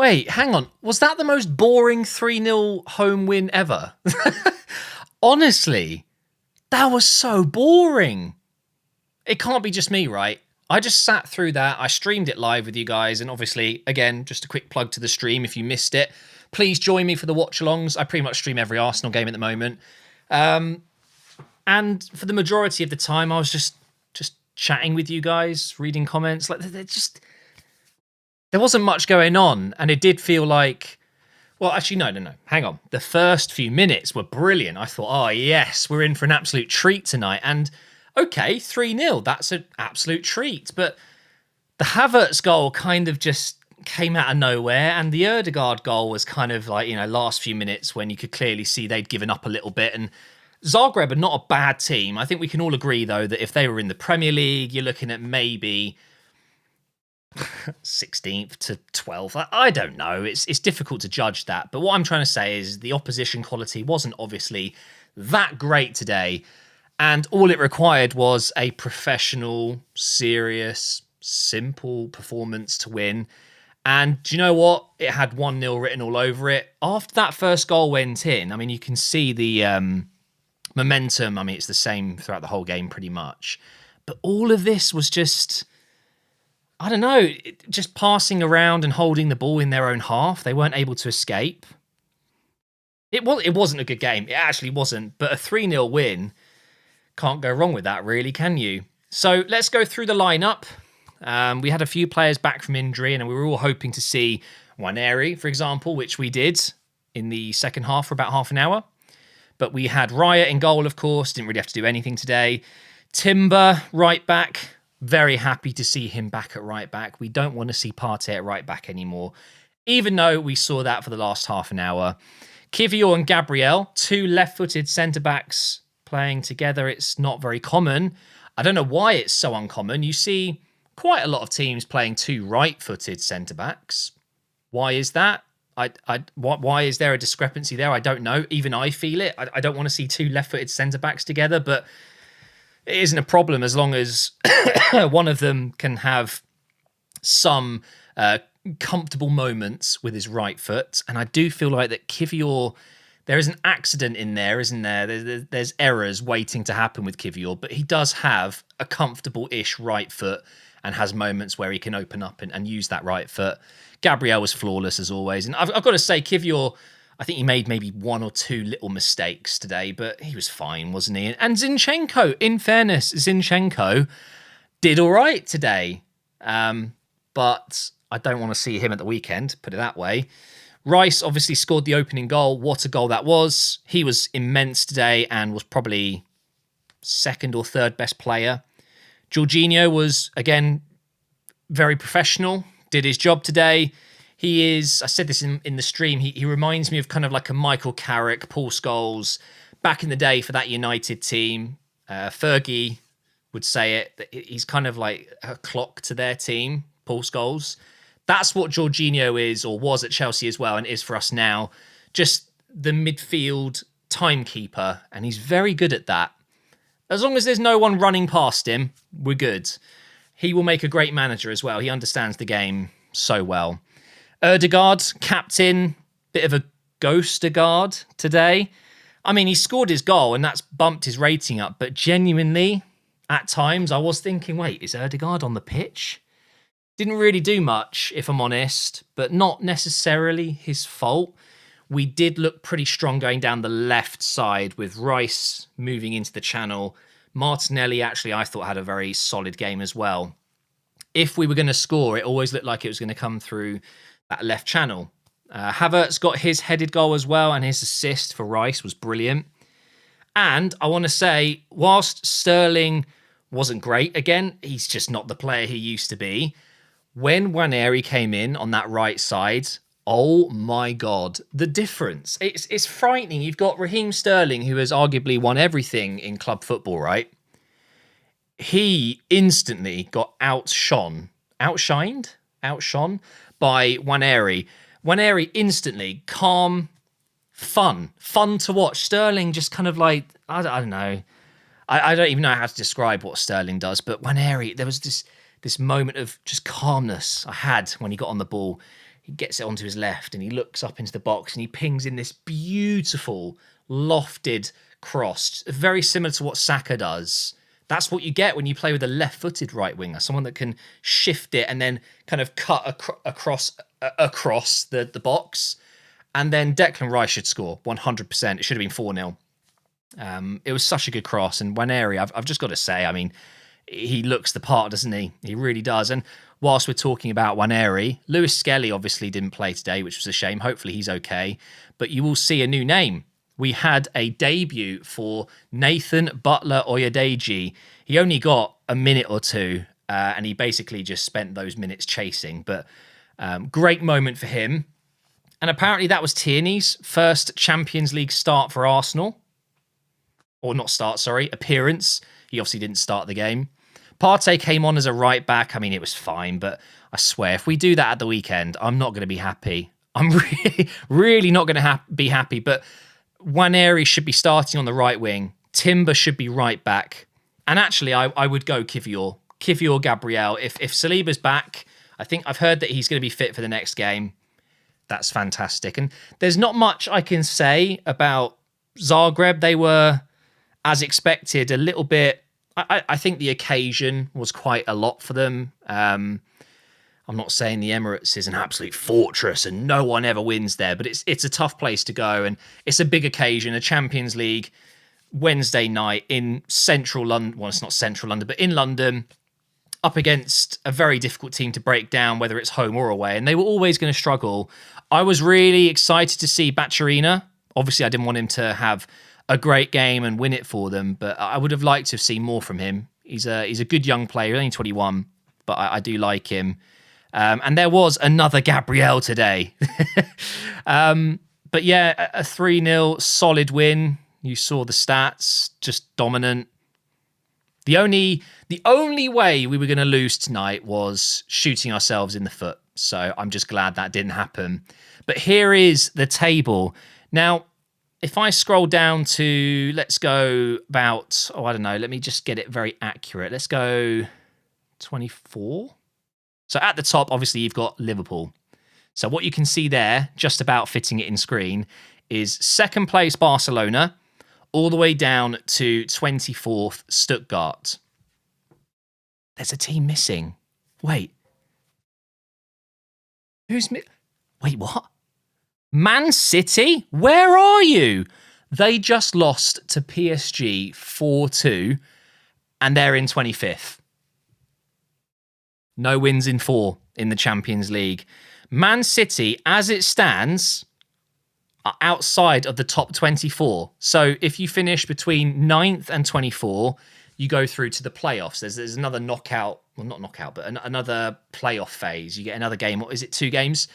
Wait, hang on. Was that the most boring 3-0 home win ever? Honestly, that was so boring. It can't be just me, right? I just sat through that. I streamed it live with you guys. And obviously, again, just a quick plug to the stream if you missed it. Please join me for the watch-alongs. I pretty much stream every Arsenal game at the moment. And for the majority of the time, I was just chatting with you guys, reading comments. Like, there wasn't much going on. And it did feel like, well, actually, no. Hang on. The first few minutes were brilliant. I thought, oh, yes, we're in for an absolute treat tonight. And okay, 3-0, that's an absolute treat. But the Havertz goal kind of just came out of nowhere. And the Ødegaard goal was kind of like, last few minutes when you could clearly see they'd given up a little bit. And Zagreb are not a bad team. I think we can all agree, though, that if they were in the Premier League, you're looking at maybe 16th to 12th. I don't know. It's difficult to judge that. But what I'm trying to say is the opposition quality wasn't obviously that great today. And all it required was a professional, serious, simple performance to win. And do you know what? It had 1-0 written all over it. After that first goal went in, I mean, you can see the momentum. I mean, it's the same throughout the whole game pretty much. But all of this was just, I don't know, just passing around and holding the ball in their own half. They weren't able to escape. It wasn't a good game. It actually wasn't. But a 3-0 win, can't go wrong with that, really, can you? So let's go through the lineup. We had a few players back from injury, and we were all hoping to see Nwaneri, for example, which we did in the second half for about half an hour. But we had Raya in goal, of course. Didn't really have to do anything today. Timber, right back. Very happy to see him back at right back. We don't want to see Partey at right back anymore, even though we saw that for the last half an hour. Kivior and Gabriel, two left-footed centre-backs playing together. It's not very common. I don't know why it's so uncommon. You see quite a lot of teams playing two right-footed centre-backs. Why is that? Why is there a discrepancy there? I don't know. Even I feel it. I don't want to see two left-footed centre-backs together, but it isn't a problem as long as one of them can have some comfortable moments with his right foot. And I do feel like that Kivior, there is an accident in there, isn't there? There's errors waiting to happen with Kivior, but he does have a comfortable-ish right foot and has moments where he can open up and use that right foot. Gabriel was flawless as always. And I've got to say, Kivior, I think he made maybe one or two little mistakes today, but he was fine, wasn't he? And Zinchenko, in fairness, Zinchenko did all right today. But I don't want to see him at the weekend, put it that way. Rice obviously scored the opening goal. What a goal that was. He was immense today and was probably second or third best player. Jorginho was, again, very professional, did his job today. He is, I said this in the stream, he reminds me of kind of like a Michael Carrick, Paul Scholes, back in the day for that United team. Fergie would say it, that he's kind of like a clock to their team, Paul Scholes. That's what Jorginho is, or was at Chelsea as well, and is for us now. Just the midfield timekeeper, and he's very good at that. As long as there's no one running past him, we're good. He will make a great manager as well. He understands the game so well. Ødegaard, captain, bit of a ghost-Ødegaard today. I mean, he scored his goal and that's bumped his rating up, but genuinely, at times, I was thinking, wait, is Ødegaard on the pitch? Didn't really do much, if I'm honest, but not necessarily his fault. We did look pretty strong going down the left side with Rice moving into the channel. Martinelli, actually, I thought had a very solid game as well. If we were going to score, it always looked like it was going to come through that left channel. Havertz got his headed goal as well, and his assist for Rice was brilliant. And I want to say, whilst Sterling wasn't great, again, he's just not the player he used to be. When Nwaneri came in on that right side, oh my God, the difference. It's frightening. You've got Raheem Sterling, who has arguably won everything in club football, right? He instantly got outshone by Nwaneri. Nwaneri instantly calm, fun to watch. Sterling just kind of like, I don't know. I don't even know how to describe what Sterling does, but Nwaneri, there was this moment of just calmness I had when he got on the ball. He gets it onto his left and he looks up into the box and he pings in this beautiful lofted cross, very similar to what Saka does. That's what you get when you play with a left-footed right winger, someone that can shift it and then kind of cut across the box. And then Declan Rice should score 100%. It should have been 4-0. It was such a good cross. And Waneri, I've just got to say, I mean, he looks the part, doesn't he? He really does. And whilst we're talking about Waneri, Lewis Skelly obviously didn't play today, which was a shame. Hopefully he's okay. But you will see a new name. We had a debut for Nathan Butler-Oyedeji. He only got a minute or two, and he basically just spent those minutes chasing. But great moment for him. And apparently that was Tierney's first Champions League start for Arsenal. Or not start, sorry, appearance. He obviously didn't start the game. Partey came on as a right back. I mean, it was fine, but I swear, if we do that at the weekend, I'm not going to be happy. I'm really not going to be happy. But Waneri should be starting on the right wing. Timber should be right back. And actually, I would go Kivior Gabriel. If Saliba's back, I think I've heard that he's going to be fit for the next game. That's fantastic. And there's not much I can say about Zagreb. They were, as expected, a little bit. I think the occasion was quite a lot for them. I'm not saying the Emirates is an absolute fortress and no one ever wins there, but it's a tough place to go, and it's a big occasion, a Champions League Wednesday night in central London. Well, it's not central London, but in London, up against a very difficult team to break down, whether it's home or away, and they were always going to struggle. I was really excited to see Bacharina. Obviously, I didn't want him to have a great game and win it for them, but I would have liked to have seen more from him. He's a good young player, only 21, but I do like him. And there was another Gabriel today. But yeah, a 3-0 solid win. You saw the stats, just dominant. The only way we were going to lose tonight was shooting ourselves in the foot. So I'm just glad that didn't happen. But here is the table. Now, if I scroll down to, let's go about, I don't know, let me just get it very accurate. Let's go 24. So at the top, obviously, you've got Liverpool. So what you can see there, just about fitting it in screen, is second place Barcelona, all the way down to 24th Stuttgart. There's a team missing. Wait. Wait, what? Man City? Where are you? They just lost to PSG 4-2, and they're in 25th. No wins in 4 in the Champions League. Man City, as it stands, are outside of the top 24. So if you finish between 9th and 24, you go through to the playoffs. There's another knockout, well, not knockout, but another playoff phase. You get another game, or is it 2 games?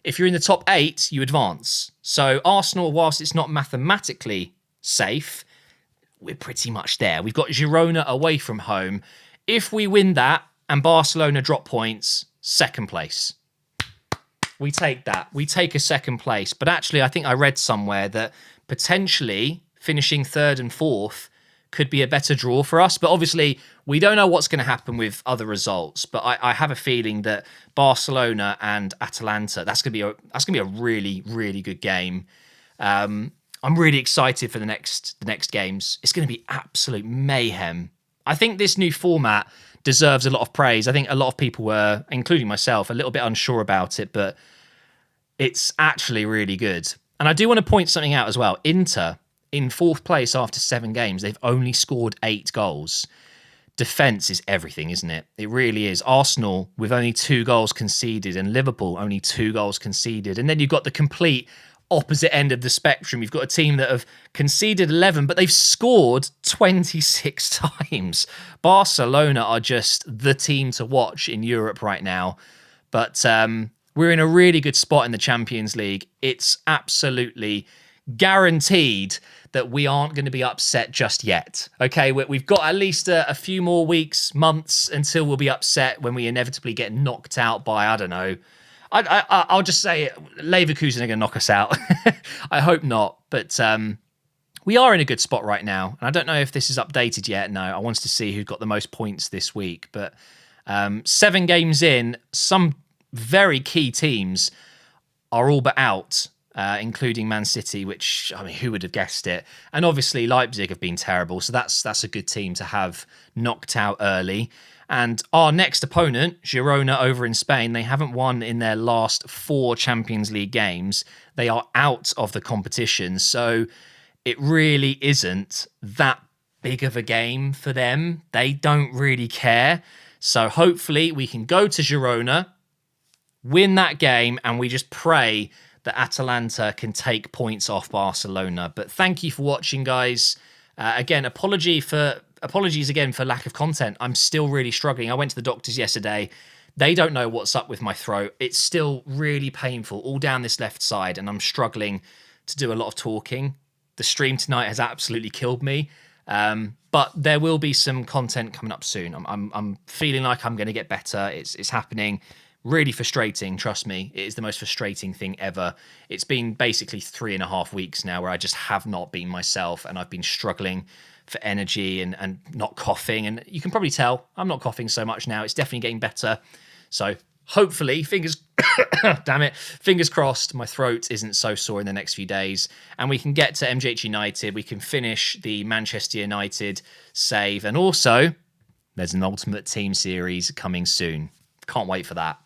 If you're in the top 8, you advance. So Arsenal, whilst it's not mathematically safe, we're pretty much there. We've got Girona away from home. If we win that and Barcelona drop points, second place. We take that. We take a second place. But actually, I think I read somewhere that potentially finishing 3rd and 4th could be a better draw for us. But obviously, we don't know what's going to happen with other results. But I have a feeling that Barcelona and Atalanta, that's going to be a really, really good game. I'm really excited for the next games. It's going to be absolute mayhem. I think this new format deserves a lot of praise. I think a lot of people were, including myself, a little bit unsure about it, but it's actually really good. And I do want to point something out as well. Inter, in 4th place after 7 games, they've only scored 8 goals. Defence is everything, isn't it? It really is. Arsenal with only 2 goals conceded, and Liverpool only 2 goals conceded. And then you've got the complete opposite end of the spectrum. You've got a team that have conceded 11, but they've scored 26 times. Barcelona are just the team to watch in Europe right now. But we're in a really good spot in the Champions League. It's absolutely guaranteed that we aren't going to be upset just yet. Okay, we've got at least a few more weeks, months, until we'll be upset when we inevitably get knocked out by, I don't know, I'll just say it, Leverkusen are going to knock us out. I hope not, but we are in a good spot right now. And I don't know if this is updated yet. No, I wanted to see who got the most points this week. But 7 games in, some very key teams are all but out, including Man City, which, I mean, who would have guessed it? And obviously Leipzig have been terrible, so that's a good team to have knocked out early. And our next opponent, Girona over in Spain, they haven't won in their last 4 Champions League games. They are out of the competition, so it really isn't that big of a game for them. They don't really care. So hopefully we can go to Girona, win that game, and we just pray that Atalanta can take points off Barcelona. But thank you for watching, guys. Again, apologies again for lack of content. I'm still really struggling. I went to the doctors yesterday. They don't know what's up with my throat. It's still really painful all down this left side, and I'm struggling to do a lot of talking. The stream tonight has absolutely killed me. But there will be some content coming up soon. I'm feeling like I'm going to get better. It's happening. Really frustrating, trust me. It is the most frustrating thing ever. It's been basically 3.5 weeks now where I just have not been myself, and I've been struggling for energy and not coughing. And you can probably tell I'm not coughing so much now. It's definitely getting better. So hopefully, fingers crossed, my throat isn't so sore in the next few days, and we can get to MGH United. We can finish the Manchester United save, and also there's an Ultimate Team series coming soon. Can't wait for that.